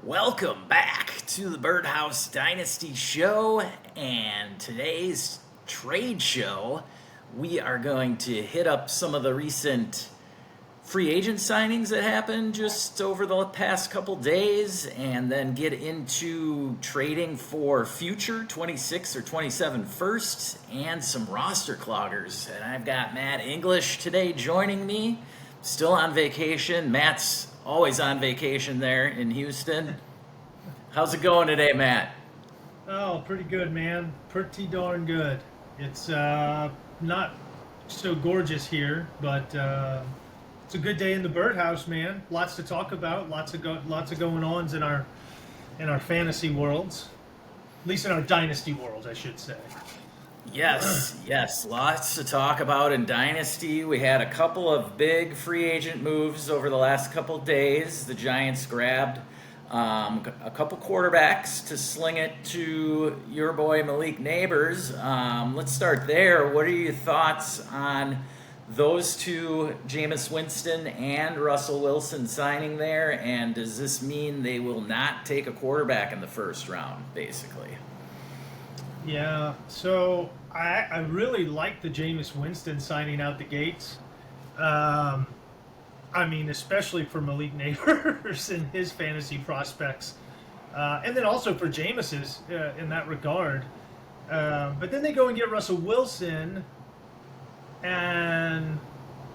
Welcome back to the Birdhouse Dynasty Show, and today's trade show, we are going to hit up some of the recent free agent signings that happened just over the past couple days, and then get into trading for future 26 or 27 firsts and some roster cloggers. And I've got Matt English today joining me, still on vacation. Matt's always on vacation there in Houston. How's it going today, Matt? Oh, pretty good, man. Pretty darn good. It's not so gorgeous here, but it's a good day in the birdhouse, man. Lots to talk about. Lots of going ons in our fantasy worlds, at least in our dynasty worlds, I should say. Yes, lots to talk about in Dynasty. We had a couple of big free agent moves over the last couple days. The Giants grabbed a couple quarterbacks to sling it to your boy Malik Neighbors. Let's start there. What are your thoughts on those two, Jameis Winston and Russell Wilson, signing there? And does this mean they will not take a quarterback in the first round, basically? Yeah, so I really like the Jameis Winston signing out the gates. I mean, especially for Malik Neighbors and his fantasy prospects. And then also for Jameis's in that regard. But then they go and get Russell Wilson and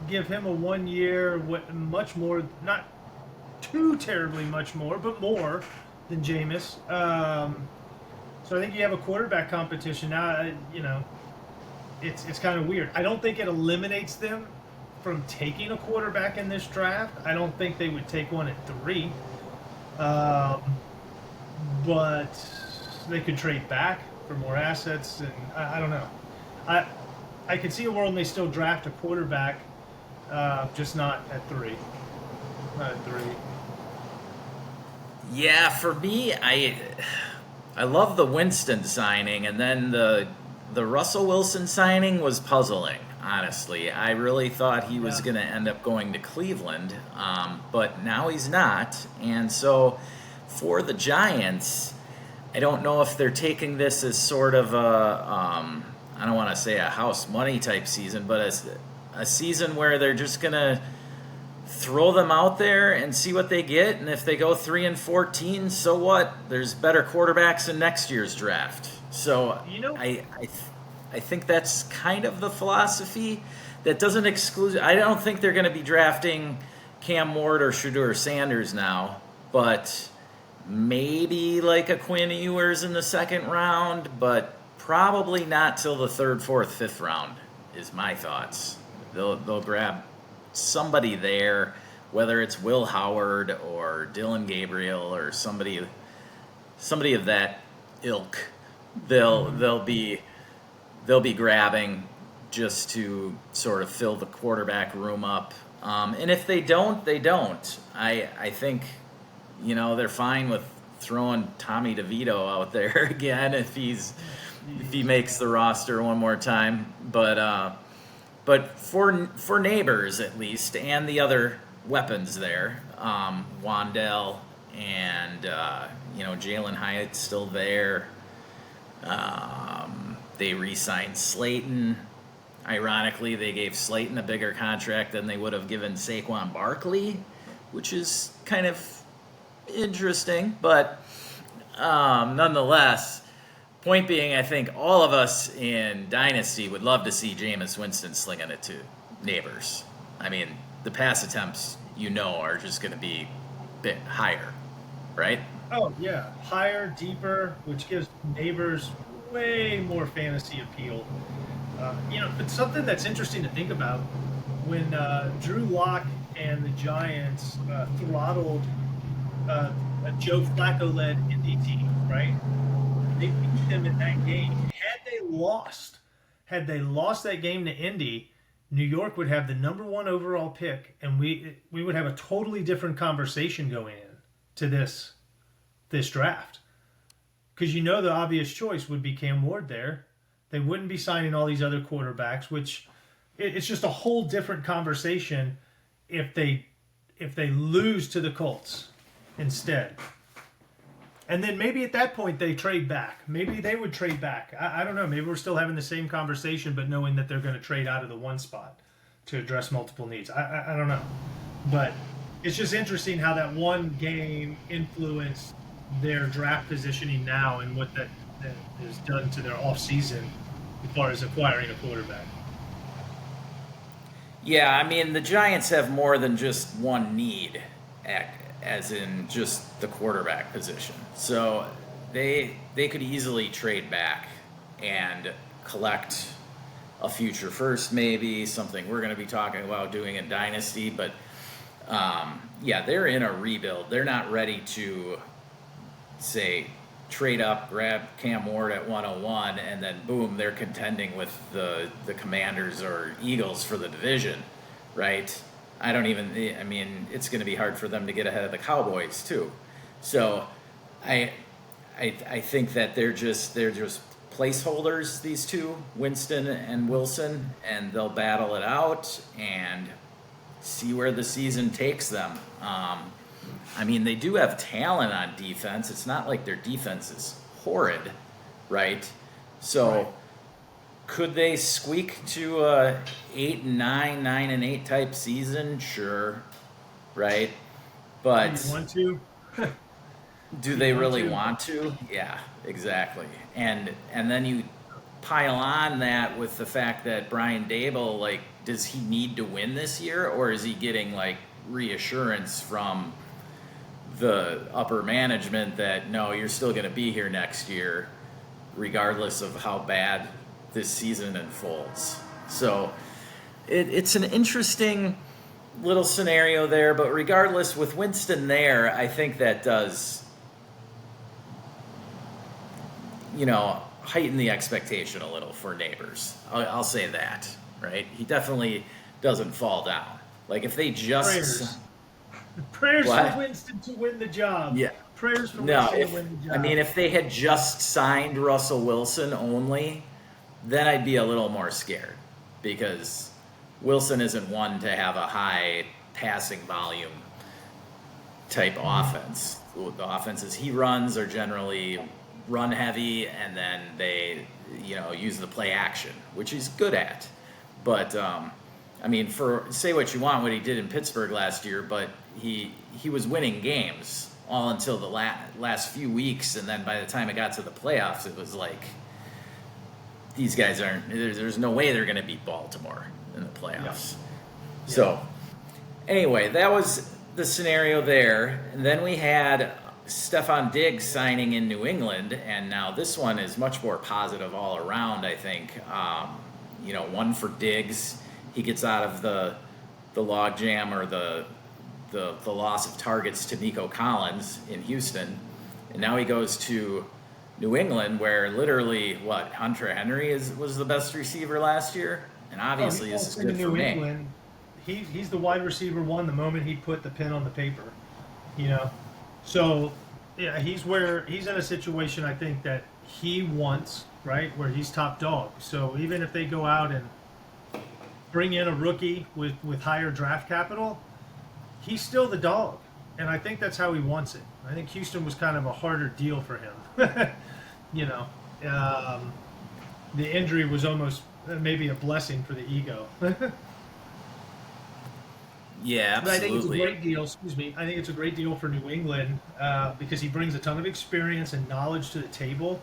give him a 1 year, much more, not too terribly much more, but more than Jameis. So I think you have a quarterback competition now. It's kind of weird. I don't think it eliminates them from taking a quarterback in this draft. I don't think they would take one at 3, but they could trade back for more assets, and I don't know. I could see a world they still draft a quarterback, just not at 3. Not at 3. Yeah, for me, I love the Winston signing, and then the Russell Wilson signing was puzzling, honestly. I really thought he was going to end up going to Cleveland, but now he's not. And so for the Giants, I don't know if they're taking this as sort of I don't want to say a house money type season, but as a season where they're just going to throw them out there and see what they get, and if they go 3-14, so what? There's better quarterbacks in next year's draft. So I think that's kind of the philosophy. That doesn't exclude. I don't think they're going to be drafting Cam Ward or Shedeur Sanders now, but maybe like a Quinn Ewers in the second round, but probably not till the third, fourth, fifth round is my thoughts. They'll grab somebody there, whether it's Will Howard or Dylan Gabriel or somebody of that ilk. They'll be grabbing just to sort of fill the quarterback room up. And if they don't, they don't. I think they're fine with throwing Tommy DeVito out there again if he makes the roster one more time. But for Neighbors, at least, and the other weapons there, Wandell and Jalen Hyatt's still there. They re-signed Slayton. Ironically, they gave Slayton a bigger contract than they would have given Saquon Barkley, which is kind of interesting. But nonetheless, point being, I think all of us in Dynasty would love to see Jameis Winston slinging it to Neighbors. I mean, the pass attempts, are just going to be a bit higher, right? Oh, yeah. Higher, deeper, which gives Neighbors way more fantasy appeal. But something that's interesting to think about, when Drew Lock and the Giants throttled a Joe Flacco-led Indy team, right? They beat them in that game. Had they lost that game to Indy, New York would have the number 1 overall pick, and we would have a totally different conversation going in to this draft. Because the obvious choice would be Cam Ward there. They wouldn't be signing all these other quarterbacks, which it's just a whole different conversation if they lose to the Colts instead. And then maybe at that point they trade back. Maybe they would trade back. I don't know. Maybe we're still having the same conversation, but knowing that they're going to trade out of the one spot to address multiple needs. I don't know. But it's just interesting how that one game influenced their draft positioning now and what that has done to their offseason as far as acquiring a quarterback. Yeah, I mean, the Giants have more than just one need, as in just the quarterback position. So they could easily trade back and collect a future first, maybe, something we're going to be talking about doing in Dynasty. But, yeah, they're in a rebuild. They're not ready to, say, trade up, grab Cam Ward at 101, and then boom, they're contending with the Commanders or Eagles for the division, right? I mean, it's going to be hard for them to get ahead of the Cowboys too. So I think that they're just placeholders, these two, Winston and Wilson, and they'll battle it out and see where the season takes them. I mean, they do have talent on defense. It's not like their defense is horrid, right? So right. Could they squeak to a 8-9, 9-8 type season? Sure, right? But you want to? do they really want to? Yeah, exactly. And then you pile on that with the fact that Brian Daboll, like, does he need to win this year, or is he getting like reassurance from the upper management that no, you're still going to be here next year, regardless of how bad this season unfolds. So it's an interesting little scenario there, but regardless, with Winston there, I think that does, heighten the expectation a little for Neighbors. I'll say that, right? He definitely doesn't fall down. Like if they just... Prayers for Winston to win the job. Yeah. Prayers for Winston to win the job. I mean, if they had just signed Russell Wilson only, then I'd be a little more scared because Wilson isn't one to have a high passing volume type offense. The offenses he runs are generally run heavy, and then they, use the play action, which he's good at. But, I mean, say what you want, what he did in Pittsburgh last year, but he was winning games all until the last few weeks, and then by the time it got to the playoffs, it was like these guys there's no way they're going to beat Baltimore in the playoffs. Yeah. So anyway, that was the scenario there. And then we had Stefon Diggs signing in New England, and now this one is much more positive all around, I think. One for Diggs. He gets out of the logjam or the loss of targets to Nico Collins in Houston, and now he goes to New England, where literally Hunter Henry was the best receiver last year, and obviously this is good for me. England, he's the wide receiver one the moment he put the pen on the paper, So yeah, he's in a situation I think that he wants, right, where he's top dog. So even if they go out and bring in a rookie with higher draft capital, he's still the dog. And I think that's how he wants it. I think Houston was kind of a harder deal for him. The injury was almost maybe a blessing for the ego. Yeah, absolutely. But I think it's a great deal. I think it's a great deal for New England because he brings a ton of experience and knowledge to the table,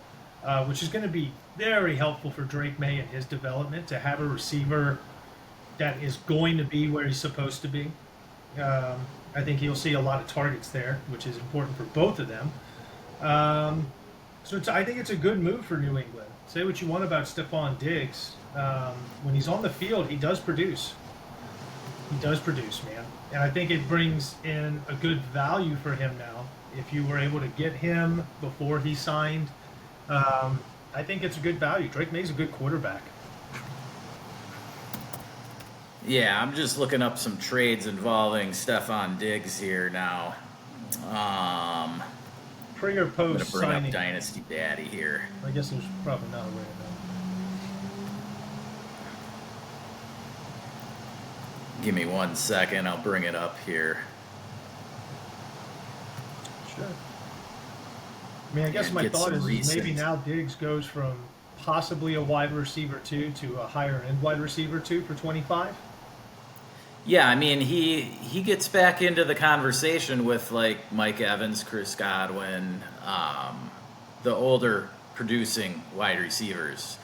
which is going to be very helpful for Drake May and his development to have a receiver that is going to be where he's supposed to be. I think he'll see a lot of targets there, which is important for both of them. I think it's a good move for New England. Say what you want about Stefon Diggs. When he's on the field, he does produce. He does produce, man. And I think it brings in a good value for him now. If you were able to get him before he signed, I think it's a good value. Drake May's a good quarterback. Yeah, I'm just looking up some trades involving Stefon Diggs here now. Pre or I'm post going to bring signing. up Dynasty Daddy here. I guess there's probably not a way to know. Give me 1 second. I'll bring it up here. Sure. I mean, I guess and my get thought some is maybe recent. now Diggs goes from possibly a wide receiver 2 to a higher end wide receiver 2 for 25. Yeah, I mean he gets back into the conversation with like Mike Evans, Chris Godwin, the older producing wide receivers,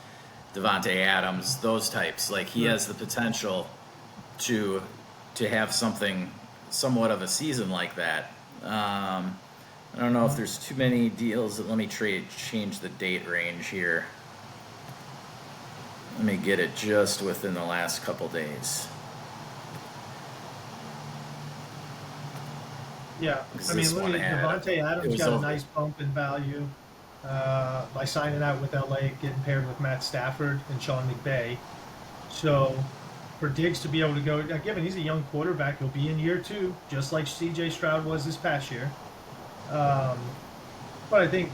Devontae Adams, those types. Like he Right. has the potential to have something somewhat of a season like that. I don't know if there's too many deals. Let me change the date range here. Let me get it just within the last couple days. Yeah, Because I this mean, look one at had Devontae it Adams was got a over. nice bump in value by signing out with LA, getting paired with Matt Stafford and Sean McVay. So for Diggs to be able to go, now, given he's a young quarterback, he'll be in year 2, just like C.J. Stroud was this past year. Um, but I think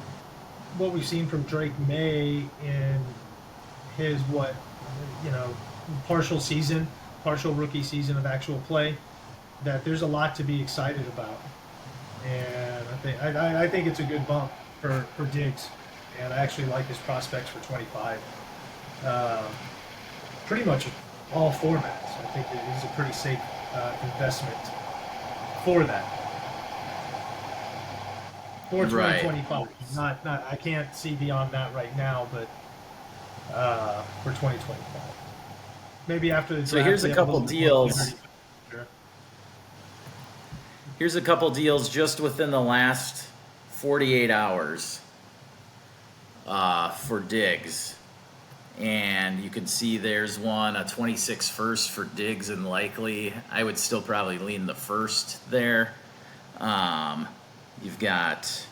what we've seen from Drake May in his partial season, partial rookie season of actual play, that there's a lot to be excited about. And I think it's a good bump for Diggs, and I actually like his prospects for 25. Um, Pretty much all formats. I think that he's a pretty safe investment for that for Right. 2025. Not I can't see beyond that right now, but for 2025, maybe after the So draft here's we a have a couple little bit more deals. clarity. Sure. Here's a couple deals just within the last 48 hours for Diggs. And you can see there's one, a 26 first for Diggs and Likely. I would still probably lean the first there. You've got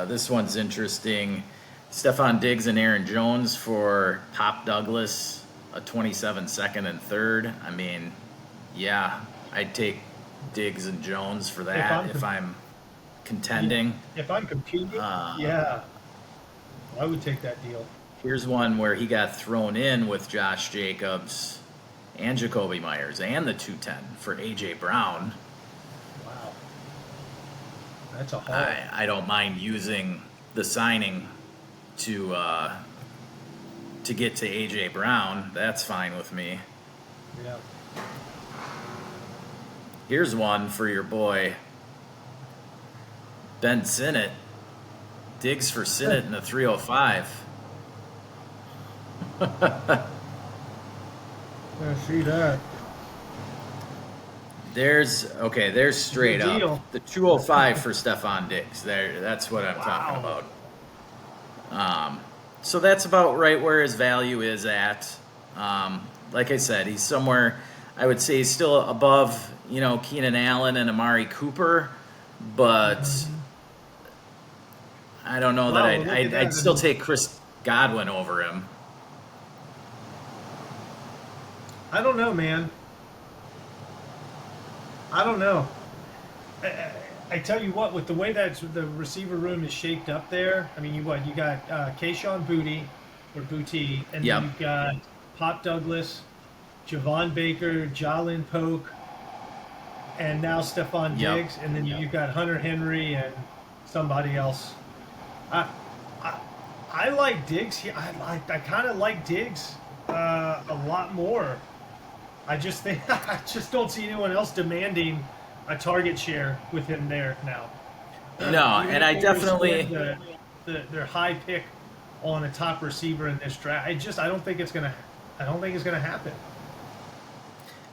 this one's interesting. Stefon Diggs and Aaron Jones for Pop Douglas, a 27 second and third. I mean, yeah, I'd take Diggs and Jones for If that I'm if com- I'm yeah, contending. if I'm competing, Uh, yeah, I would take that deal. Here's one where he got thrown in with Josh Jacobs and Jacoby Myers and the 210 for A.J. Brown. Wow, that's a haul. I don't mind using the signing to get to A.J. Brown. That's fine with me. Yeah. Here's one for your boy, Ben Sinnott. Diggs for Sinnott in the 305. I see that. There's straight Good up deal. the 205 for Stefon Diggs. That's what I'm talking Wow. about. So that's about right where his value is at. Like I said, he's somewhere. I would say he's still above, Keenan Allen and Amari Cooper, but I don't know that Wow, well, look at I'd that. still take Chris Godwin over him. I don't know, man. I don't know. I tell you what, with the way that the receiver room is shaped up there, I mean, you got Kayshawn Booty, and Yep. then you've got Pop Douglas, Javon Baker, Jalen Polk, and now Stephon Yep. Diggs, and then you've got Hunter Henry and somebody else. I I, I like Diggs here. I kind of like Diggs a lot more. I just think I just don't see anyone else demanding a target share with him there now. No, Even and if I they definitely. spend their high pick on a top receiver in this draft. I don't think it's gonna. I don't think it's gonna happen.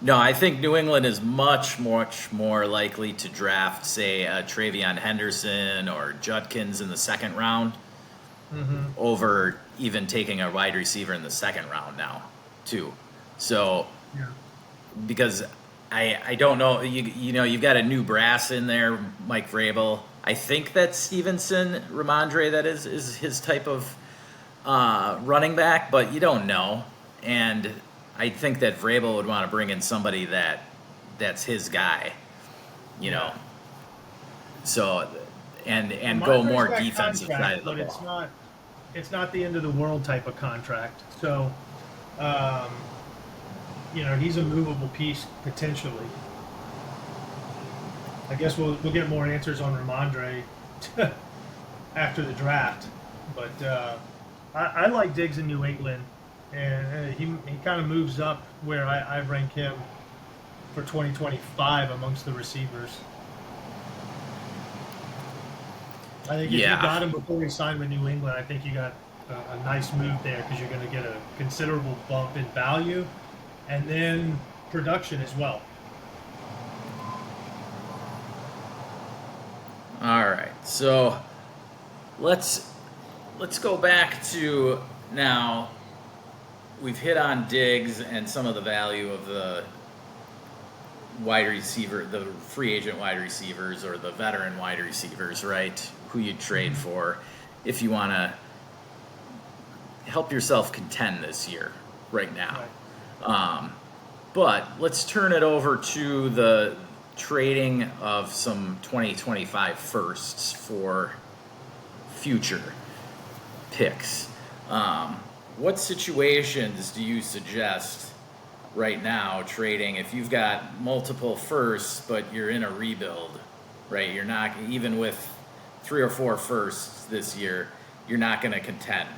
No, I think New England is much more likely to draft, say, Travion Henderson or Judkins in the second round over even taking a wide receiver in the second round now, too. So, Yeah. because I don't know, you've got a new brass in there, Mike Vrabel. I think that Stevenson, Ramondre, that is his type of running back, but you don't know. And I think that Vrabel would want to bring in somebody that's his guy, Yeah. So, and Ramondre's go more got defensive contract, side of the but ball. it's not the end of the world type of contract. So, um, he's a movable piece potentially. I guess we'll get more answers on Ramondre after the draft. But I like Diggs in New England, and he kind of moves up where I rank him for 2025 amongst the receivers. I think if you got him before he signed with New England, I think you got a nice move there because you're going to get a considerable bump in value and then production as well. All right, so let's go back to now. We've hit on Diggs and some of the value of the wide receiver, the free agent wide receivers or the veteran wide receivers, right? Who you'd trade for if you want to help yourself contend this year, right now. Right. But let's turn it over to the trading of some 2025 firsts for future picks. What situations do you suggest right now trading if you've got multiple firsts but you're in a rebuild, right? You're not, even with 3 or 4 firsts this year, you're not going to contend.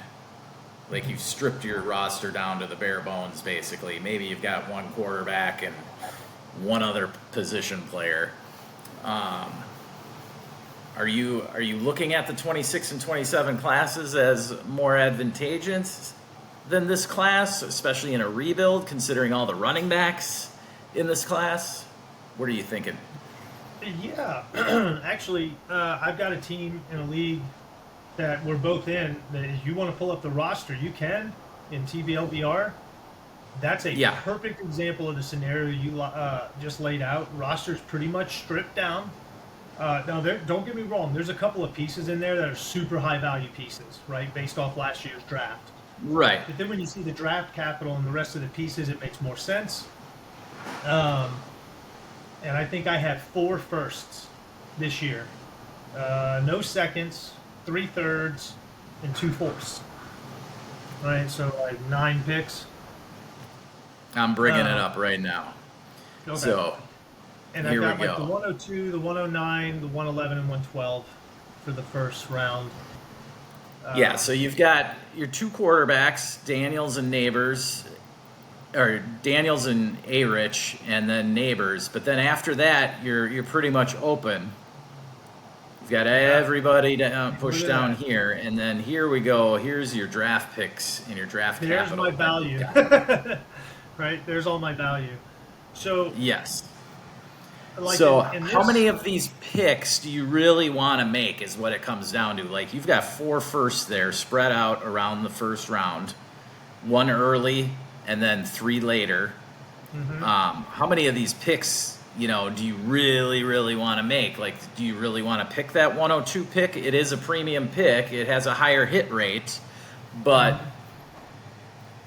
Like, you've stripped your roster down to the bare bones, basically. Maybe you've got 1 quarterback and 1 other position player. Are you looking at the 26 and 27 classes as more advantageous than this class, especially in a rebuild, considering all the running backs in this class? What are you thinking? Yeah, actually, I've got a team in a league that we're both in. That if you want to pull up the roster, you can in TBLBR. That's a perfect example of the scenario you just laid out. Roster's pretty much stripped down. Now, don't get me wrong. There's a couple of pieces in there that are super high value pieces, right, based off last year's draft. Right. But then when you see the draft capital and the rest of the pieces, it makes more sense. And I think I have 4 firsts this year. No seconds, 3 thirds, and 2 fourths. Right, so like 9 picks. I'm bringing it up right now. Okay. So, and I've got like the 102, the 109, the 111, and 112 for the first round. So you've got your 2 quarterbacks, Daniels and Neighbors, or Daniels and A-Rich, and then Neighbors. But then after that, you're pretty much open. You've got everybody pushed down here, and then here we go. Here's your draft picks and your draft capital. There's my value. Right? There's all my value. So yes. Like so how many of these picks do you really want to make is what it comes down to. Like, you've got 4 firsts there spread out around the first round, 1 early and then 3 later. Mm-hmm. How many of these picks, do you really, really want to make? Like, do you really want to pick that 102 pick? It is a premium pick. It has a higher hit rate, but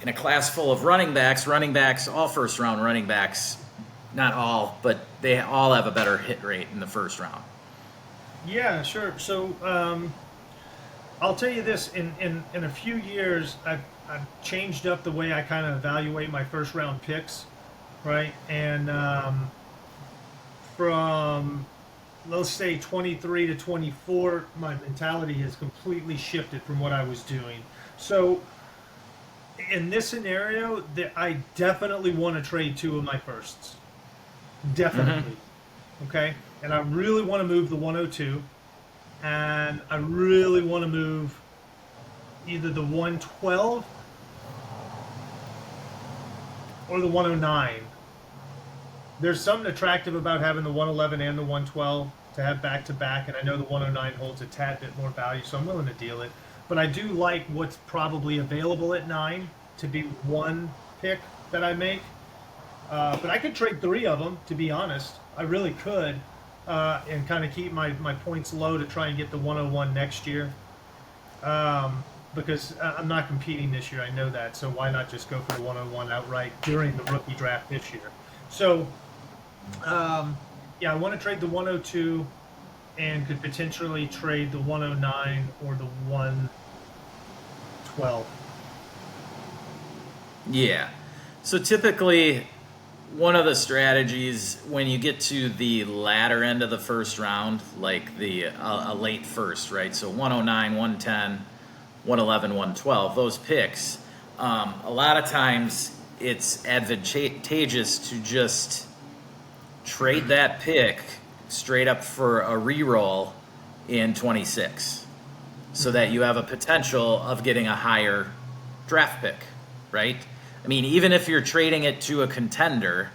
in a class full of running backs, all first round running backs, not all, but they all have a better hit rate in the first round. Yeah, sure. So I'll tell you this: in a few years, I've changed up the way I kind of evaluate my first round picks, right? And from, let's say, 23 to 24, my mentality has completely shifted from what I was doing. So in this scenario, I definitely want to trade 2 of my firsts. Definitely. Mm-hmm. Okay? And I really want to move the 102. And I really want to move either the 112 or the 109. There's something attractive about having the 111 and the 112 to have back-to-back, and I know the 109 holds a tad bit more value, so I'm willing to deal it. But I do like what's probably available at 9 to be 1 pick that I make. But I could trade 3 of them, to be honest. I really could, and kind of keep my points low to try and get the 101 next year. Because I'm not competing this year, I know that. So why not just go for the 101 outright during the rookie draft this year? So, I want to trade the 102 and could potentially trade the 109 or the 112. Yeah. So typically, one of the strategies when you get to the latter end of the first round, like the a late first, right? So 109, 110, 111, 112, those picks, a lot of times it's advantageous to just trade that pick straight up for a reroll in 26 so that you have a potential of getting a higher draft pick, right? I mean, even if you're trading it to a contender,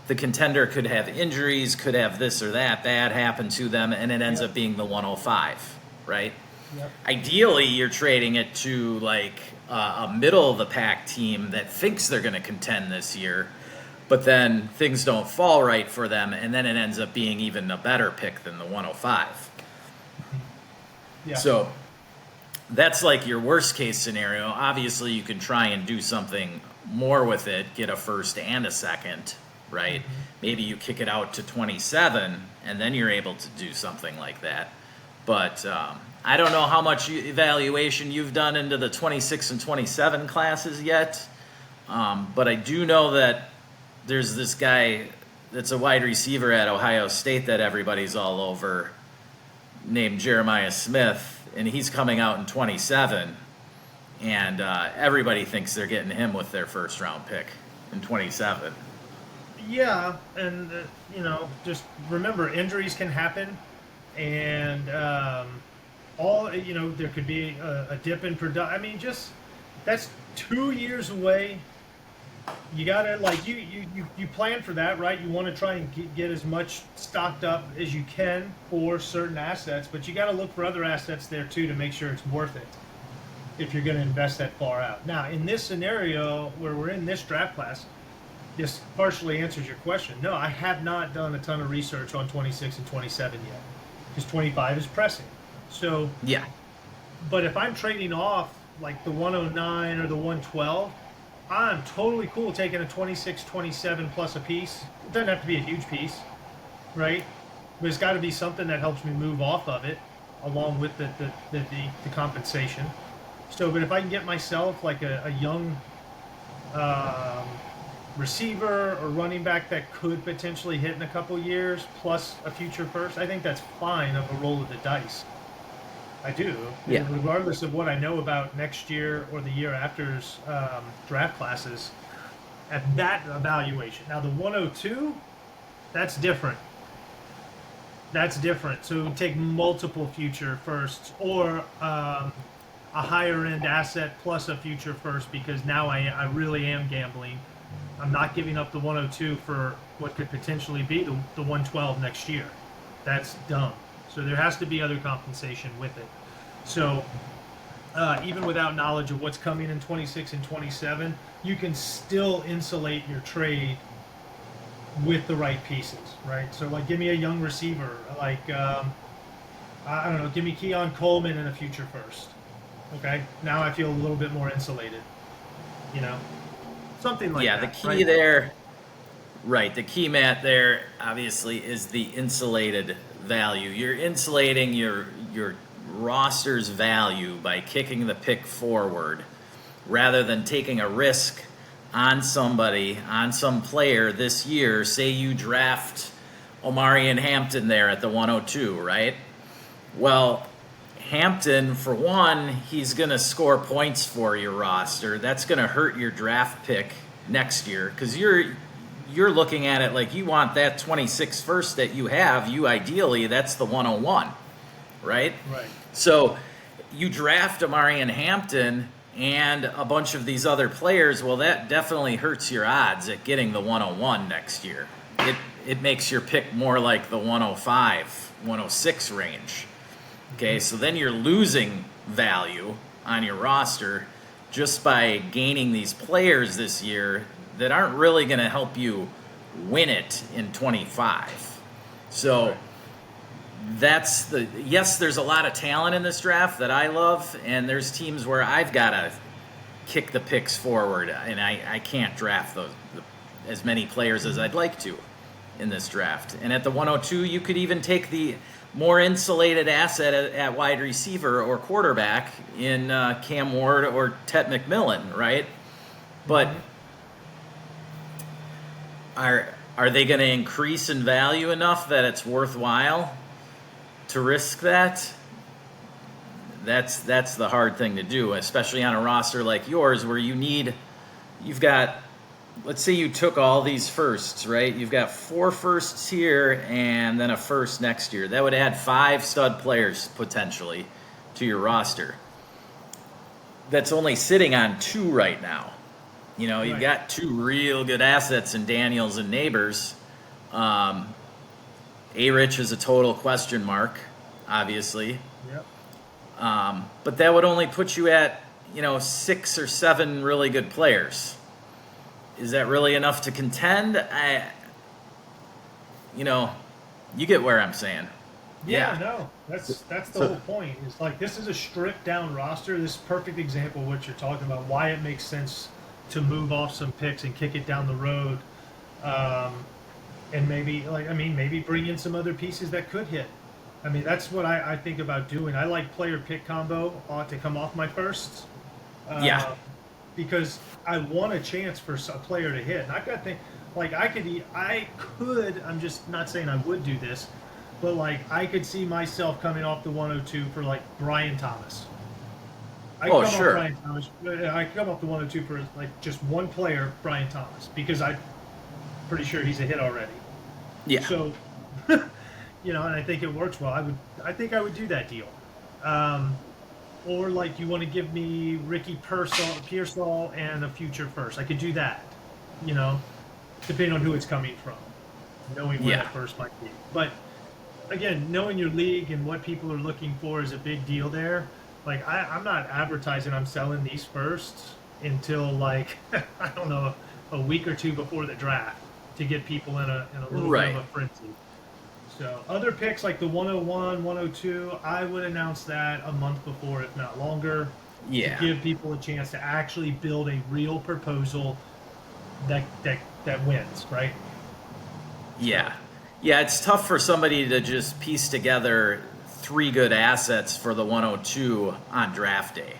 the contender could have injuries, could have this or that bad happen to them, and it ends up being the 105, right? Yep. Ideally, you're trading it to like a middle of the pack team that thinks they're going to contend this year, but then things don't fall right for them, and then it ends up being even a better pick than the 105. Yeah. So that's like your worst case scenario. Obviously, you can try and do something more with it, get a first and a second, right? Maybe you kick it out to 27, and then you're able to do something like that. But I don't know how much evaluation you've done into the 26 and 27 classes yet, but I do know that there's this guy that's a wide receiver at Ohio State that everybody's all over named Jeremiah Smith, and he's coming out in 27, and everybody thinks they're getting him with their first round pick in 27. Yeah, and just remember, injuries can happen, and there could be a dip in production. I mean, just that's 2 years away. You gotta you plan for that, right? You want to try and get as much stocked up as you can for certain assets, but you got to look for other assets there too to make sure it's worth it if you're going to invest that far out. Now, in this scenario where we're in this draft class, this partially answers your question. No, I have not done a ton of research on 26 and 27 yet because 25 is pressing. So yeah, but if I'm trading off like the 109 or the 112. I'm totally cool taking a 26, 27 plus a piece. It doesn't have to be a huge piece, right? But it's got to be something that helps me move off of it, along with the compensation. So, but if I can get myself like a young receiver or running back that could potentially hit in a couple years, plus a future first, I think that's fine of a roll of the dice. I do. Yeah. Regardless of what I know about next year or the year after's draft classes, at that evaluation. Now, the 102, that's different. That's different. So take multiple future firsts or a higher end asset plus a future first, because now I really am gambling. I'm not giving up the 102 for what could potentially be the 112 next year. That's dumb. So there has to be other compensation with it. So even without knowledge of what's coming in 26 and 27, you can still insulate your trade with the right pieces, right? So like give me a young receiver, like, I don't know, give me Keon Coleman in a future first. Okay? Now I feel a little bit more insulated, Something like that. Yeah, the key right? there, right, the key, Matt, there obviously is the insulated value. You're insulating your roster's value by kicking the pick forward rather than taking a risk on somebody, on some player this year. Say you draft Omarion Hampton there at the 102, right? Well, Hampton, for one, he's going to score points for your roster. That's going to hurt your draft pick next year because you're looking at it like you want that 26 first that you have. You ideally, that's the 101, right? Right. So you draft Omarion Hampton and a bunch of these other players. Well, that definitely hurts your odds at getting the 101 next year. It makes your pick more like the 105, 106 range. Okay, so then you're losing value on your roster just by gaining these players this year that aren't really going to help you win it in 25. So yes, there's a lot of talent in this draft that I love, and there's teams where I've got to kick the picks forward, and I can't draft as many players as I'd like to in this draft. And at the 102, you could even take the more insulated asset at wide receiver or quarterback in Cam Ward or Tet McMillan, right? But Are they going to increase in value enough that it's worthwhile to risk that? That's the hard thing to do, especially on a roster like yours where you've got, let's say you took all these firsts, right? You've got 4 firsts here and then a first next year. That would add 5 stud players potentially to your roster. That's only sitting on 2 right now. You know, you've got 2 real good assets in Daniels and Neighbors. A-Rich is a total question mark, obviously. Yep. But that would only put you at, 6 or 7 really good players. Is that really enough to contend? You get where I'm saying. Yeah, no, that's the whole point. It's like this is a stripped down roster. This is a perfect example of what you're talking about. Why it makes sense to move off some picks and kick it down the road, and maybe bring in some other pieces that could hit. I mean, that's what I think about doing. I like player pick combo to come off my firsts. Because I want a chance for a player to hit. And I've got things like I could. I'm just not saying I would do this, but like I could see myself coming off the 102 for like Brian Thomas. I come off Brian Thomas. I come off the 102 for like just one player, Brian Thomas, because I'm pretty sure he's a hit already. Yeah. So, and I think it works well. I think I would do that deal. Or like you want to give me Ricky Pearsall and a future first. I could do that, depending on who it's coming from, knowing where that first might be. But again, knowing your league and what people are looking for is a big deal there. Like I'm not advertising I'm selling these firsts until like I don't know, a week or 2 before the draft to get people in a little bit of a frenzy. So other picks like the 101, 102, I would announce that a month before, if not longer, to give people a chance to actually build a real proposal that wins, right? Yeah. Yeah, it's tough for somebody to just piece together 3 good assets for the 102 on draft day,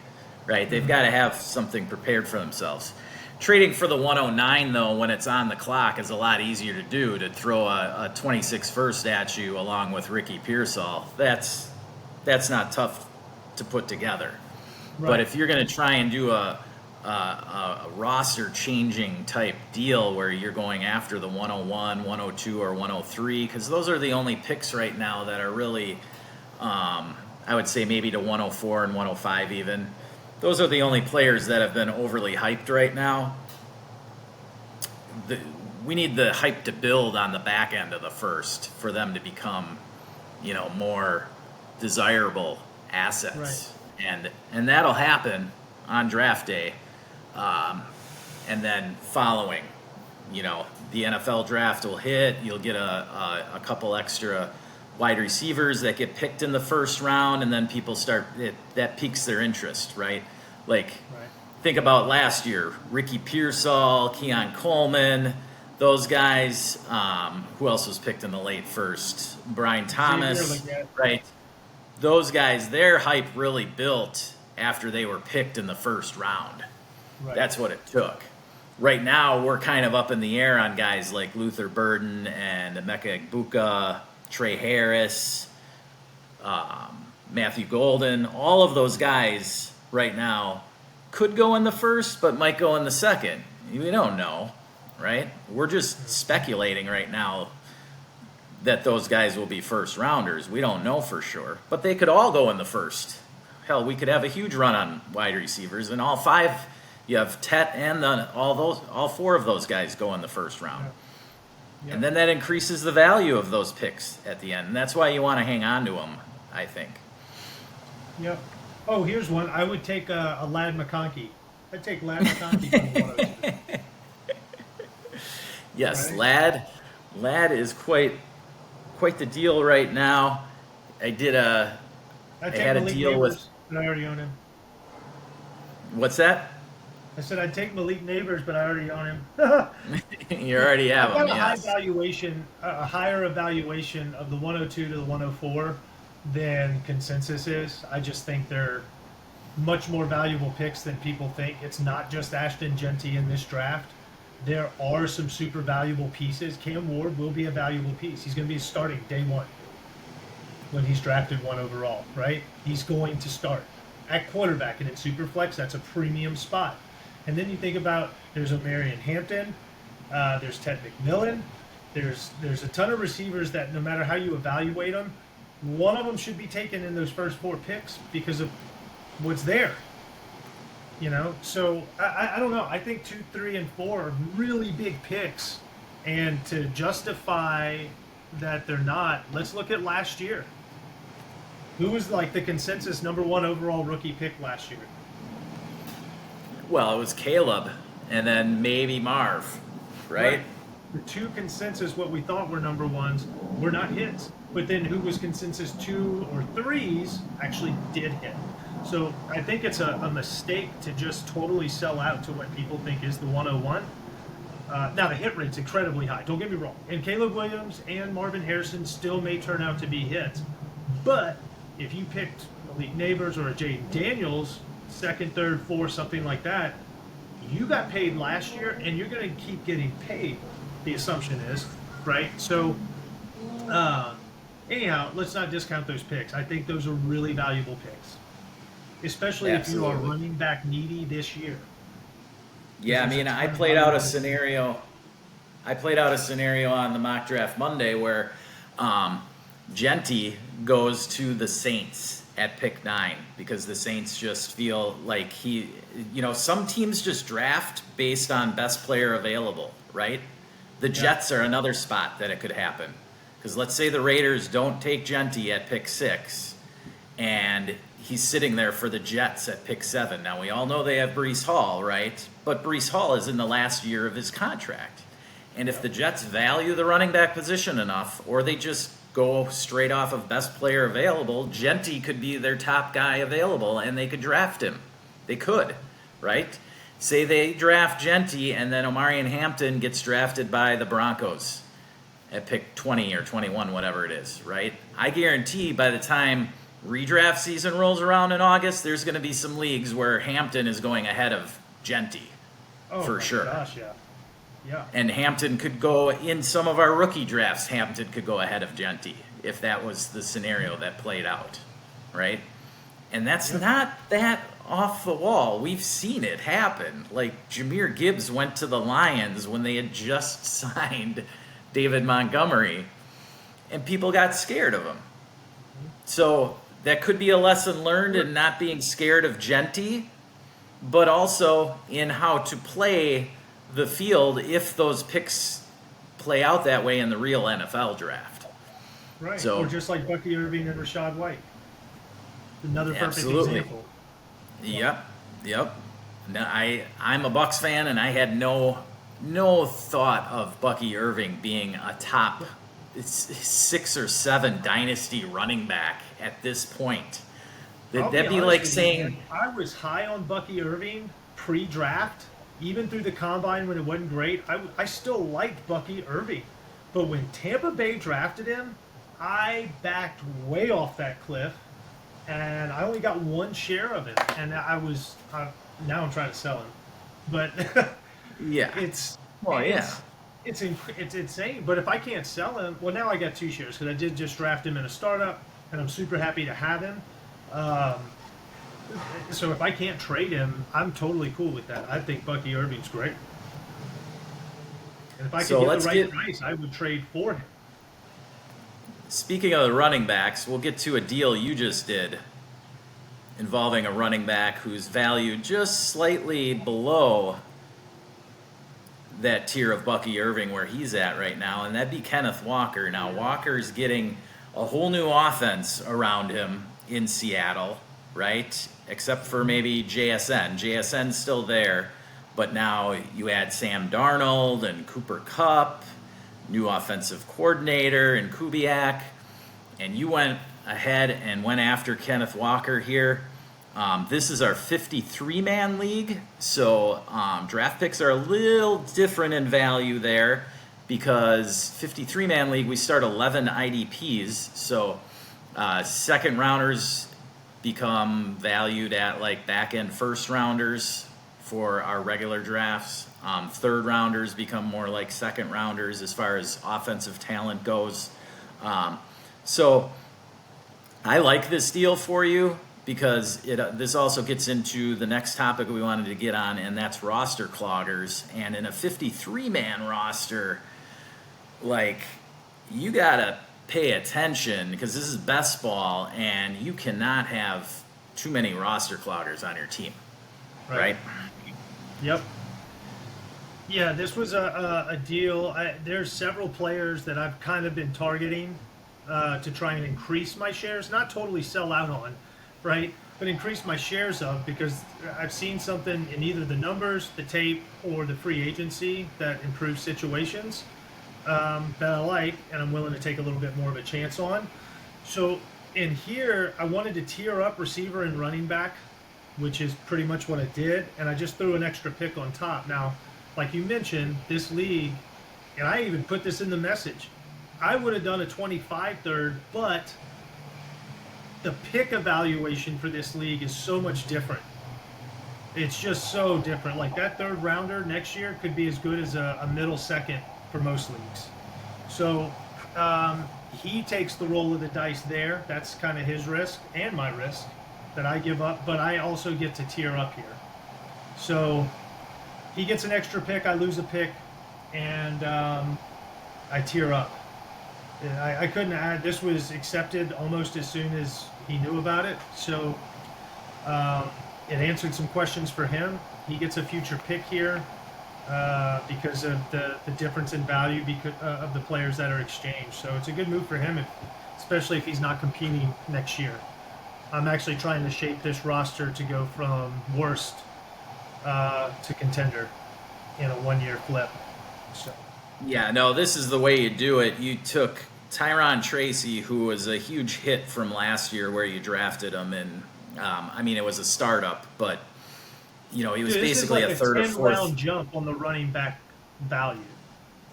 right? They've got to have something prepared for themselves. Trading for the 109, though, when it's on the clock is a lot easier to do, to throw a 26 first at you along with Ricky Pearsall. That's not tough to put together. Right. But if you're going to try and do a roster-changing type deal where you're going after the 101, 102, or 103, because those are the only picks right now that are really, I would say maybe to 104 and 105 even. Those are the only players that have been overly hyped right now. We need the hype to build on the back end of the first for them to become, more desirable assets. Right. And that'll happen on draft day. And then following, the NFL draft will hit. You'll get a couple extra wide receivers that get picked in the first round, and then people that piques their interest, right? Think about last year, Ricky Pearsall, Keon Coleman, those guys. Who else was picked in the late first? Brian Thomas, right? Those guys, their hype really built after they were picked in the first round. Right. That's what it took. Right now, we're kind of up in the air on guys like Luther Burden and Emeka Egbuka, Trey Harris, Matthew Golden. All of those guys right now could go in the first, but might go in the second. We don't know, right? We're just speculating right now that those guys will be first rounders. We don't know for sure, but they could all go in the first. Hell, we could have a huge run on wide receivers, and all 5, you have Tet and all 4 of those guys go in the first round. Yeah. And then that increases the value of those picks at the end, and that's why you want to hang on to them, I think. Yep. Oh, here's one. I would take a Ladd McConkey. I'd take Ladd McConkey from the 102. Yes, right? Ladd is quite the deal right now. I had a deal with. But I already own him. What's that? I said I'd take Malik Neighbors, but I already own him. You already have him. Yes. A higher evaluation of the 102 to the 104 than consensus is. I just think they're much more valuable picks than people think. It's not just Ashton Genty in this draft. there are some super valuable pieces. Cam Ward will be a valuable piece. He's going to be starting day one when he's drafted 1 overall, right? He's going to start at quarterback, and in Superflex, that's a premium spot. And then you think about there's Omarion Hampton, there's Ted McMillan, there's a ton of receivers that no matter how you evaluate them, one of them should be taken in those first 4 picks because of what's there. You know, so I don't know. I think 2, 3, and 4 are really big picks, and to justify that they're not, let's look at last year. Who was like the consensus #1 overall rookie pick last year? Well, it was Caleb, and then maybe Marv, right? The 2 consensus, what we thought were #1s, were not hits. But then who was consensus 2 or 3s actually did hit. So I think it's a mistake to just totally sell out to what people think is the 101. Now, the hit rate's incredibly high. Don't get me wrong. And Caleb Williams and Marvin Harrison still may turn out to be hits. But if you picked Malik Neighbors or a Jaden Daniels, 2nd, 3rd, 4th, something like that, you got paid last year and you're going to keep getting paid, the assumption is, right? So, anyhow, let's not discount those picks. I think those are really valuable picks, especially Absolutely. if you are running back needy this year. Yeah, I mean, I played out a scenario on the mock draft Monday where Genty goes to the Saints at pick 9 because the Saints just feel like some teams just draft based on best player available, right? The Jets are another spot that it could happen. Because let's say the Raiders don't take Genty at pick 6, and he's sitting there for the Jets at pick 7. Now, we all know they have Breece Hall, right? But Breece Hall is in the last year of his contract. And if the Jets value the running back position enough, or they just go straight off of best player available, Genty could be their top guy available, and they could draft him. They could, right? Say they draft Genty, and then Omarion Hampton gets drafted by the Broncos at pick 20 or 21, whatever it is, right? I guarantee by the time redraft season rolls around in August, there's going to be some leagues where Hampton is going ahead of Genty, for sure. Gosh, yeah. Yeah. And Hampton could go, in some of our rookie drafts, Hampton could go ahead of Genty if that was the scenario that played out, right? And that's not that off the wall. We've seen it happen. Like, Jahmyr Gibbs went to the Lions when they had just signed David Montgomery, and people got scared of him. So that could be a lesson learned in not being scared of Genty, but also in how to play the field if those picks play out that way in the real NFL draft. Right. So, or just like Bucky Irving and Rachaad White. Another perfect absolutely. example. Yep. Now, I'm a Bucs fan, and I had no thought of Bucky Irving being a top 6 or 7 dynasty running back at this point. That'd be like saying, I was high on Bucky Irving pre-draft, even through the combine when it wasn't great. I still liked Bucky Irving, but when Tampa Bay drafted him, I backed way off that cliff, and I only got 1 share of it, and now I'm trying to sell him, but yeah, it's insane. But if I can't sell him, well, now I got 2 shares because I did just draft him in a startup, and I'm super happy to have him. So if I can't trade him, I'm totally cool with that. I think Bucky Irving's great. And if I could get the right price, I would trade for him. Speaking of the running backs, we'll get to a deal you just did involving a running back who's valued just slightly below that tier of Bucky Irving where he's at right now, and that'd be Kenneth Walker. Now, Walker's getting a whole new offense around him in Seattle, right? Except for maybe JSN. JSN's still there, but now you add Sam Darnold and Cooper Kupp, new offensive coordinator and Kubiak, and you went ahead and went after Kenneth Walker here. This is our 53-man league, so draft picks are a little different in value there because 53-man league, we start 11 IDPs, so second rounders become valued at like back-end first rounders for our regular drafts. Third rounders become more like second rounders as far as offensive talent goes. So I like this deal for you because this also gets into the next topic we wanted to get on, and that's roster cloggers. And in a 53-man roster, like, you gotta pay attention because this is best ball, and you cannot have too many roster cloggers on your team, right? Yep. Yeah, this was a deal. There's several players that I've kind of been targeting to try and increase my shares, not totally sell out on, right? But increase my shares of, because I've seen something in either the numbers, the tape, or the free agency that improves situations that I like, and I'm willing to take a little bit more of a chance on. So in here, I wanted to tier up receiver and running back, which is pretty much what I did, and I just threw an extra pick on top. Now, like you mentioned, this league, and I even put this in the message, I would have done a 25 third, but the pick evaluation for this league is so much different. It's just so different. Like, that third rounder next year could be as good as a middle second for most leagues. So he takes the roll of the dice there. That's kind of his risk and my risk that I give up, but I also get to tier up here. So he gets an extra pick, I lose a pick, and I tier up. I couldn't add. This was accepted almost as soon as he knew about it, so it answered some questions for him. He gets a future pick here because of the difference in value of the players that are exchanged. So it's a good move for him, especially if he's not competing next year. I'm actually trying to shape this roster to go from worst to contender in a one-year flip. So. Yeah, no, this is the way you do it. You took Tyron Tracy, who was a huge hit from last year where you drafted him, and I mean, it was a startup, but he was basically like a third or fourth round jump on the running back value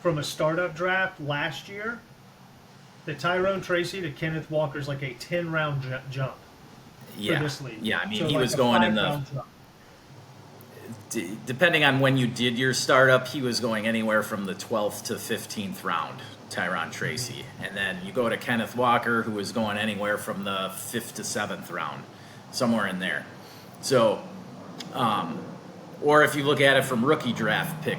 from a startup draft last year. The Tyrone Tracy to Kenneth Walker is like a 10-round jump for this league. Yeah, I mean, so he like was going in the. Depending on when you did your startup, he was going anywhere from the 12th to 15th round, Tyron Tracy. And then you go to Kenneth Walker, who was going anywhere from the 5th to 7th round, somewhere in there. So, or if you look at it from rookie draft pick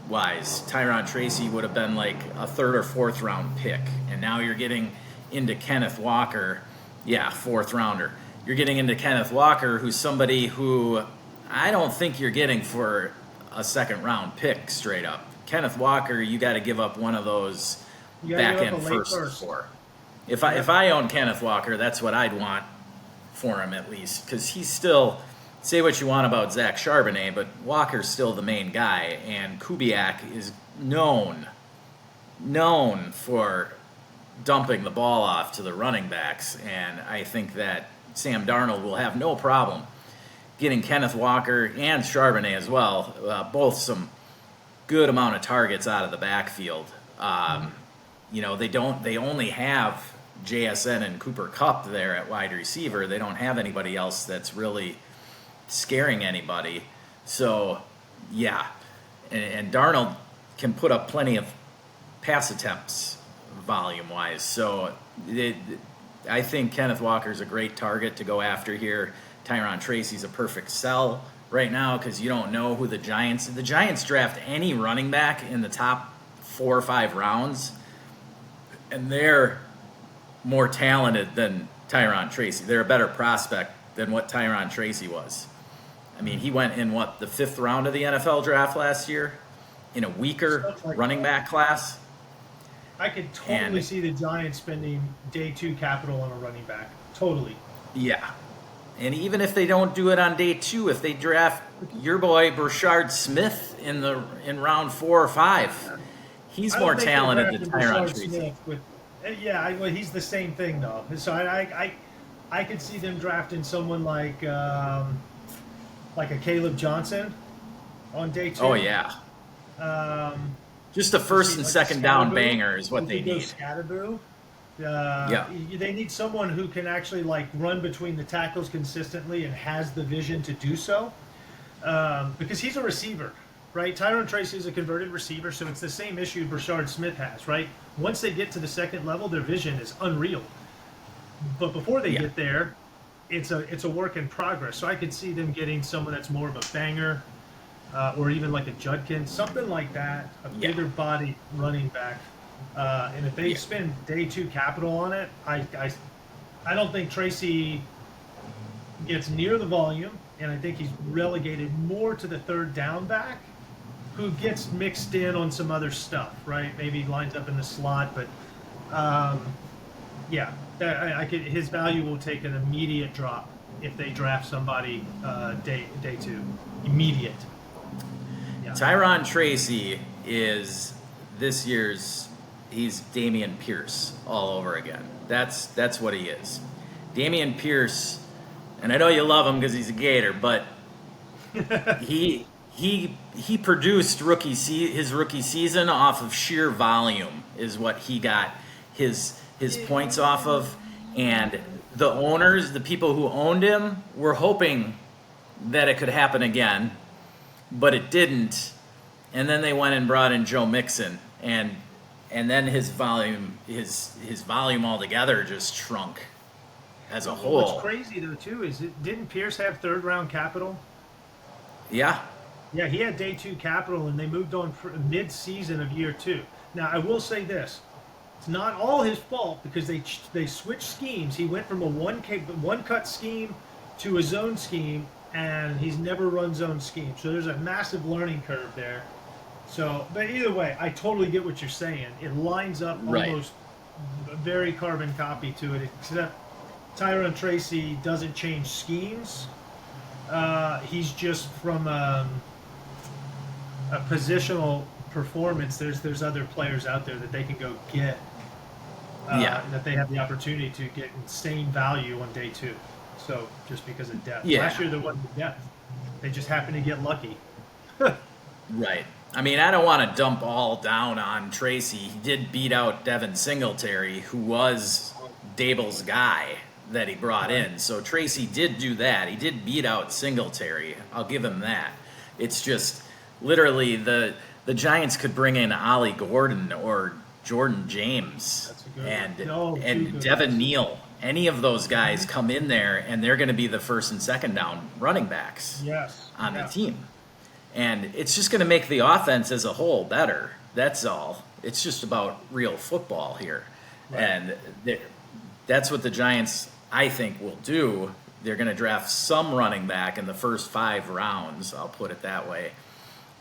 wise, Tyron Tracy would have been like a 3rd or 4th round pick. And now you're getting into Kenneth Walker, 4th rounder. You're getting into Kenneth Walker, who's somebody who I don't think you're getting for a 2nd round pick straight up. Kenneth Walker, you got to give up one of those back end first for. If I own Kenneth Walker, that's what I'd want for him at least, because he's still, say what you want about Zach Charbonnet, but Walker's still the main guy, and Kubiak is known for dumping the ball off to the running backs, and I think that Sam Darnold will have no problem getting Kenneth Walker and Charbonnet as well, both some good amount of targets out of the backfield. They only have JSN and Cooper Kupp there at wide receiver. They don't have anybody else that's really scaring anybody. So, yeah. And Darnold can put up plenty of pass attempts volume-wise. So, I think Kenneth Walker's a great target to go after here. Tyron Tracy's a perfect sell right now because you don't know who the Giants draft any running back in the top 4 or 5 rounds, and they're more talented than Tyron Tracy. They're a better prospect than what Tyron Tracy was. I mean, he went in the 5th round of the NFL draft last year in a weaker running back class. I could totally see the Giants spending day 2 capital on a running back. Totally. Yeah. And even if they don't do it on day 2, if they draft your boy Rashard Smith in round 4 or 5, he's more talented than Tyron Tracy. He's the same thing though. So I could see them drafting someone like a Caleb Johnson on day 2. Oh yeah. Just a first and second down banger is what they need. They need someone who can actually run between the tackles consistently and has the vision to do so. because he's a receiver, right? Tyrone Tracy is a converted receiver, so it's the same issue Rashard Smith has, right? Once they get to the second level, their vision is unreal. But before they get there, it's a work in progress. So I could see them getting someone that's more of a banger, or even like a Judkins, something like that, a bigger body running back. And if they spend day 2 capital on it, I don't think Tracy gets near the volume, and I think he's relegated more to the third down back, who gets mixed in on some other stuff, right? Maybe lines up in the slot, but his value will take an immediate drop if they draft somebody day 2, immediate. Yeah. Tyron Tracy is this year's. He's Dameon Pierce all over again. That's what he is. Dameon Pierce, and I know you love him because he's a Gator, but he produced his rookie season off of sheer volume is what he got his points off of, and the owners, the people who owned him, were hoping that it could happen again, but it didn't. And then they went and brought in Joe Mixon, and then his volume altogether just shrunk as a whole. What's crazy though too is didn't Pierce have third round capital? Yeah. Yeah, he had day 2 capital, and they moved on for mid-season of year 2. Now I will say this: it's not all his fault because they switched schemes. He went from a one cut scheme to a zone scheme, and he's never run zone scheme. So there's a massive learning curve there. So, but either way, I totally get what you're saying. It lines up almost very carbon copy to it, except Tyrone Tracy doesn't change schemes. He's just from a positional performance. There's other players out there that they can go get. That they have the opportunity to get insane value on day 2. So just because of depth. Last year there wasn't depth. They just happened to get lucky. Right. I mean, I don't want to dump all down on Tracy. He did beat out Devin Singletary, who was Dable's guy that he brought in. So Tracy did do that. He did beat out Singletary. I'll give him that. It's just literally the Giants could bring in Ollie Gordon or Jordan James and Devin Neal. Any of those guys come in there, and they're going to be the first and second down running backs on the team. And it's just going to make the offense as a whole better. That's all. It's just about real football here. Right. And that's what the Giants, I think, will do. They're going to draft some running back in the first 5 rounds, I'll put it that way,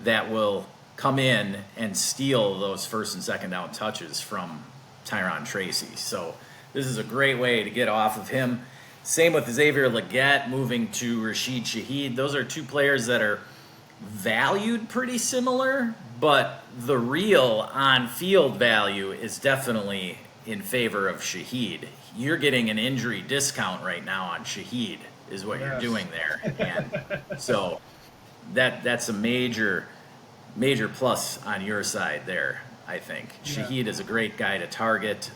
that will come in and steal those first and second down touches from Tyron Tracy. So this is a great way to get off of him. Same with Xavier Legette moving to Rashid Shaheed. Those are 2 players that are valued pretty similar, but the real on-field value is definitely in favor of Shaheed. You're getting an injury discount right now on Shaheed is what you're doing there. And so that's a major plus on your side there, I think. Shaheed is a great guy to target.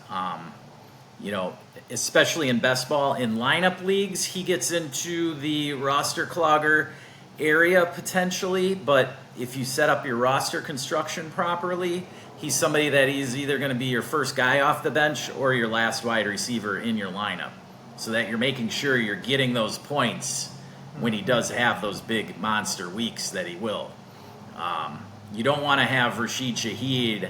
Especially in best ball. In lineup leagues, he gets into the roster clogger area potentially, but if you set up your roster construction properly, he's somebody that he's either going to be your first guy off the bench or your last wide receiver in your lineup, so that you're making sure you're getting those points when he does have those big monster weeks that he will. You don't want to have Rashid Shaheed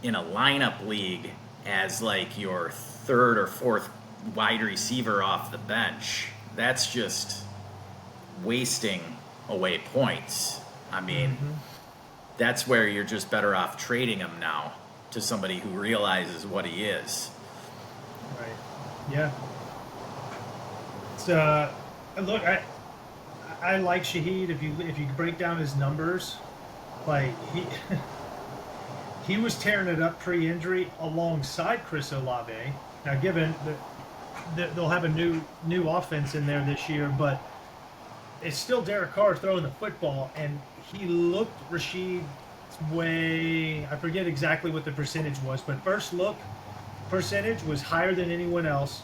in a lineup league as like your third or fourth wide receiver off the bench. That's just wasting away points. I mean, that's where you're just better off trading him now to somebody who realizes what he is. Right. Yeah. It's look, I like Shaheed. If you break down his numbers, like he was tearing it up pre-injury alongside Chris Olave. Now, given that they'll have a new offense in there this year, but it's still Derek Carr throwing the football, and he looked Rashid's way. I forget exactly what the percentage was, but first look percentage was higher than anyone else,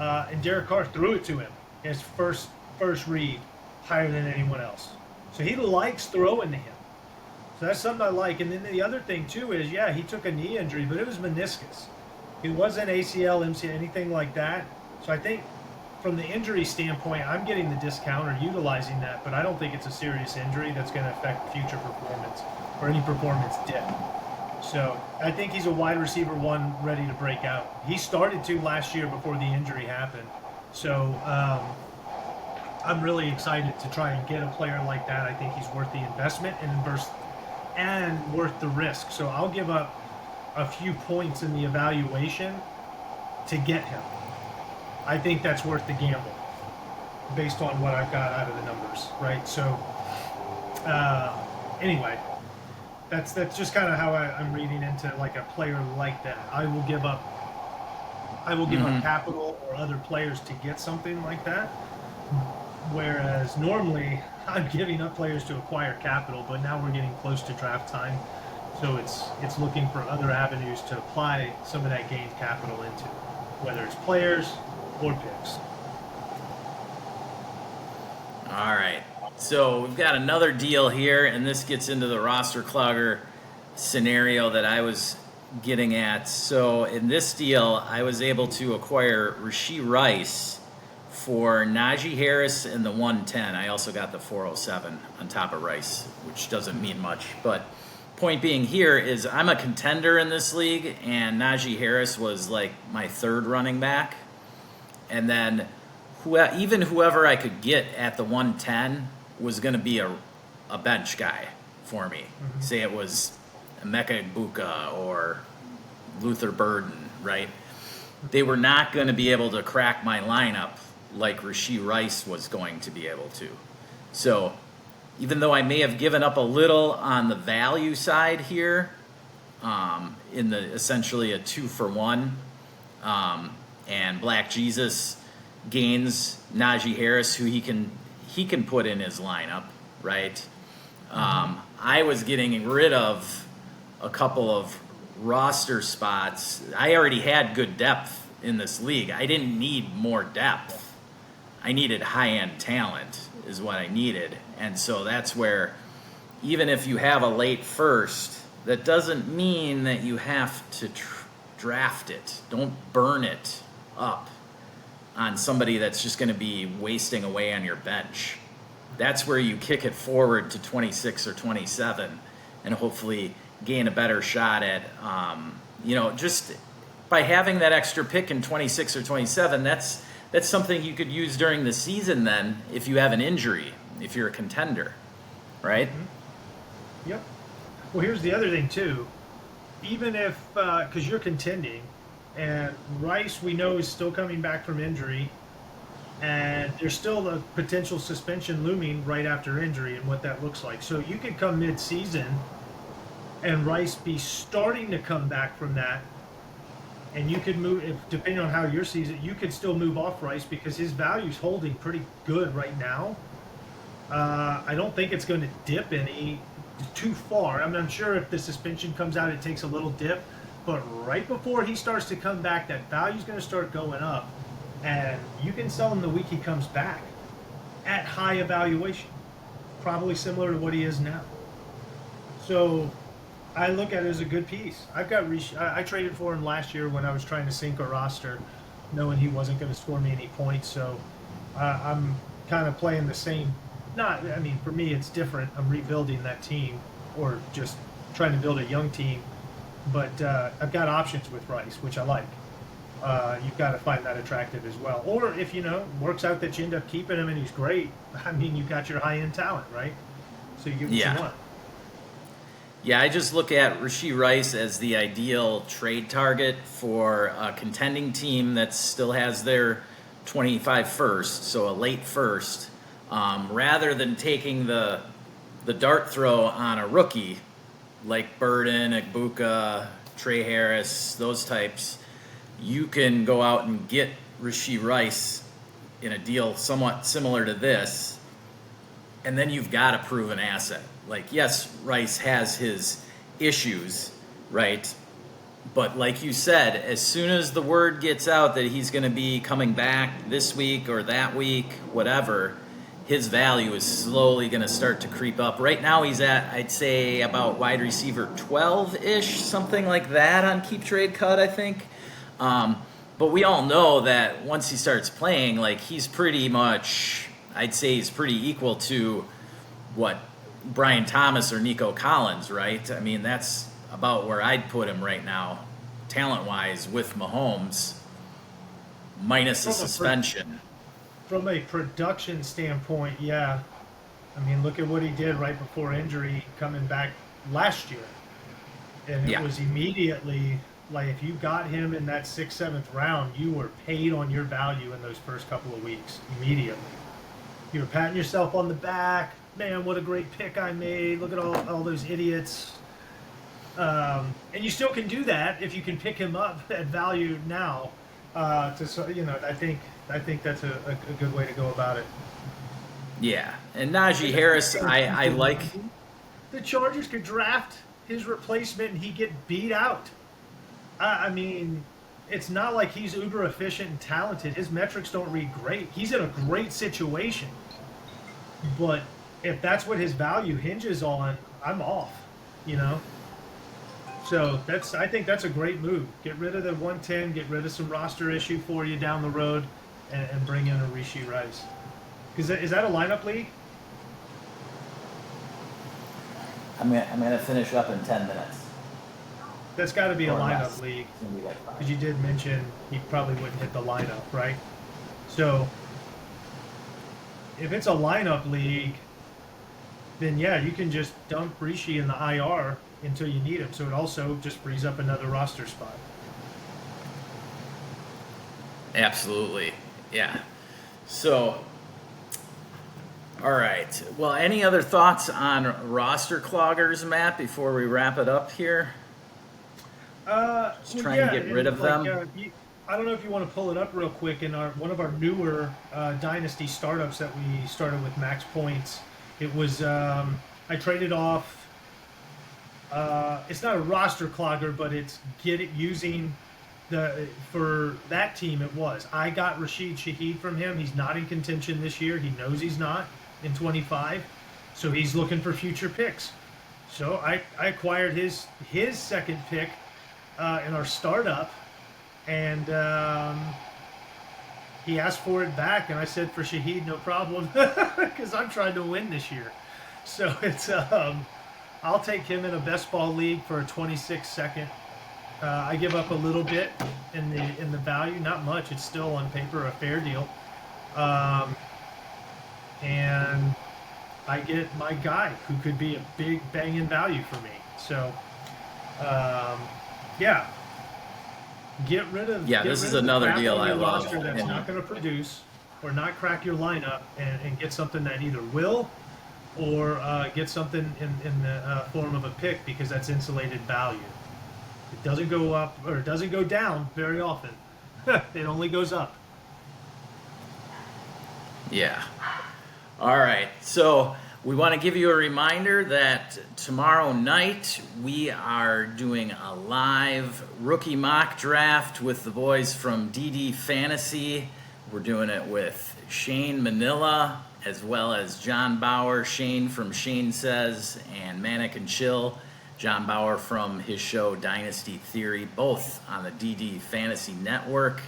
and Derek Carr threw it to him. His first read higher than anyone else. So he likes throwing to him. So that's something I like. And then the other thing, too, is, yeah, he took a knee injury, but it was meniscus. It wasn't ACL, MCL, anything like that. So I think from the injury standpoint, I'm getting the discount or utilizing that, but I don't think it's a serious injury that's going to affect future performance or any performance dip. So I think he's a wide receiver one ready to break out. He started to last year before the injury happened. So I'm really excited to try and get a player like that. I think he's worth the investment and worth the risk. So I'll give up a few points in the evaluation to get him. I think that's worth the gamble based on what I've got out of the numbers, right? So anyway, that's just kind of how I'm reading into like a player like that. I will give up capital or other players to get something like that, whereas normally I'm giving up players to acquire capital, but now we're getting close to draft time, so it's looking for other avenues to apply some of that gained capital into, whether it's players or picks. All right. So we've got another deal here, and this gets into the roster clogger scenario that I was getting at. So in this deal, I was able to acquire Rashee Rice for Najee Harris and the 110. I also got the 407 on top of Rice, which doesn't mean much. But point being here is I'm a contender in this league, and Najee Harris was like my third running back. And then whoever I could get at the 110 was going to be a bench guy for me. Mm-hmm. Say it was Emeka Egbuka or Luther Burden, right? They were not going to be able to crack my lineup like Rashee Rice was going to be able to. So even though I may have given up a little on the value side here, in the essentially a 2-for-1, and Black Jesus gains Najee Harris, who he can put in his lineup, right? I was getting rid of a couple of roster spots. I already had good depth in this league. I didn't need more depth. I needed high-end talent is what I needed. And so that's where, even if you have a late first, that doesn't mean that you have to draft it. Don't burn it up on somebody that's just going to be wasting away on your bench. That's where you kick it forward to 26 or 27 and hopefully gain a better shot at, just by having that extra pick in 26 or 27, that's something you could use during the season then if you have an injury, if you're a contender, right? Mm-hmm. Yep. Well, here's the other thing, too. Even if, because you're contending, and Rice, we know, is still coming back from injury, and there's still a potential suspension looming right after injury and what that looks like. So you could come mid-season and Rice be starting to come back from that, and you could move, depending on how your season, you could still move off Rice because his value's holding pretty good right now. I don't think it's going to dip any too far. I'm sure if the suspension comes out, it takes a little dip. But right before he starts to come back, that value's going to start going up. And you can sell him the week he comes back at high evaluation. Probably similar to what he is now. So I look at it as a good piece. I traded for him last year when I was trying to sink a roster, knowing he wasn't going to score me any points. So I'm kind of playing the same. For me, it's different. I'm rebuilding that team or just trying to build a young team. But I've got options with Rice, which I like. You've got to find that attractive as well. Or if, works out that you end up keeping him and he's great, you've got your high-end talent, right? So you get what you want. Yeah, I just look at Rashee Rice as the ideal trade target for a contending team that still has their 25 first, so a late first, rather than taking the dart throw on a rookie like Burden, Egbuka, Trey Harris, those types. You can go out and get Rashee Rice in a deal somewhat similar to this, and then you've got a proven asset. Like, yes, Rice has his issues, right? But like you said, as soon as the word gets out that he's going to be coming back this week or that week, whatever, his value is slowly going to start to creep up. Right now he's at, I'd say, about wide receiver 12-ish, something like that on Keep Trade Cut, I think. But we all know that once he starts playing, like, he's pretty much, I'd say he's pretty equal to what Brian Thomas or Nico Collins, right? I mean, that's about where I'd put him right now, talent-wise, with Mahomes, minus the suspension. From a production standpoint, yeah. I mean, look at what he did right before injury coming back last year. And it was immediately, like, if you got him in that 6th, 7th round, you were paid on your value in those first couple of weeks, immediately. You were patting yourself on the back. Man, what a great pick I made. Look at all those idiots. And you still can do that if you can pick him up at value now. I think that's a good way to go about it. Yeah, and Najee Harris, I like. The Chargers could draft his replacement and he get beat out. I mean, it's not like he's uber efficient and talented. His metrics don't read great. He's in a great situation. But if that's what his value hinges on, I'm off, you know? So I think that's a great move. Get rid of the 110, get rid of some roster issue for you down the road, and bring in a Rashee Rice. Is that a lineup league? I'm gonna finish up in 10 minutes. That's got to be a lineup less. league, because you did mention he probably wouldn't hit the lineup, right? So if it's a lineup league, then yeah, you can just dump Rashee in the IR until you need him. So it also just frees up another roster spot. Absolutely, yeah. So, all right. Well, any other thoughts on roster cloggers, Matt, before we wrap it up here? Just trying to get rid of them. I don't know if you want to pull it up real quick in one of our newer Dynasty startups that we started with Max Points. It was I traded off. It's not a roster clogger, but it's using for that team. It was. I got Rashid Shaheed from him. He's not in contention this year. He knows he's not in 25, so he's looking for future picks. So I acquired his second pick in our startup, and he asked for it back, and I said for Shaheed, no problem, because I'm trying to win this year. So it's I'll take him in a Bestball League for a 26 second. I give up a little bit in the value, not much. It's still on paper a fair deal, and I get my guy who could be a big banging value for me. So yeah, get rid of this is another deal I love. Roster that's not going to produce or not crack your lineup, and get something that either will or get something in the form of a pick, because that's insulated value. It doesn't go up or it doesn't go down very often. It only goes up. Yeah. All right. So we want to give you a reminder that tomorrow night we are doing a live rookie mock draft with the boys from DD Fantasy. We're doing it with Shane Manila, as well as John Bauer, Shane from Shane Says, and Manic and Chill, John Bauer from his show Dynasty Theory, both on the DD Fantasy Network.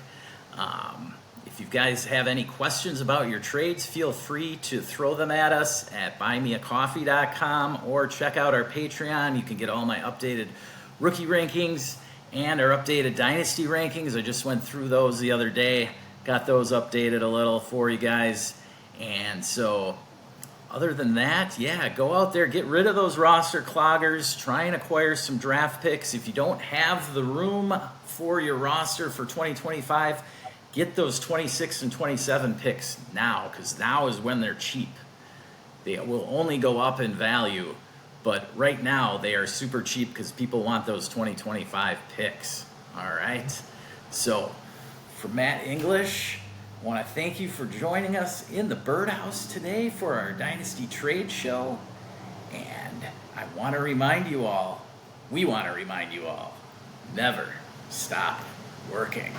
If you guys have any questions about your trades, feel free to throw them at us at buymeacoffee.com or check out our Patreon. You can get all my updated rookie rankings and our updated Dynasty rankings. I just went through those the other day, got those updated a little for you guys. And so, other than that, yeah, go out there, get rid of those roster cloggers, try and acquire some draft picks. If you don't have the room for your roster for 2025, get those 26 and 27 picks now, because now is when they're cheap. They will only go up in value, but right now they are super cheap because people want those 2025 picks. All right? So, for Matt English, I want to thank you for joining us in the Birdhouse today for our Dynasty Trade Show. And I want to remind you all, we want to remind you all, never stop working.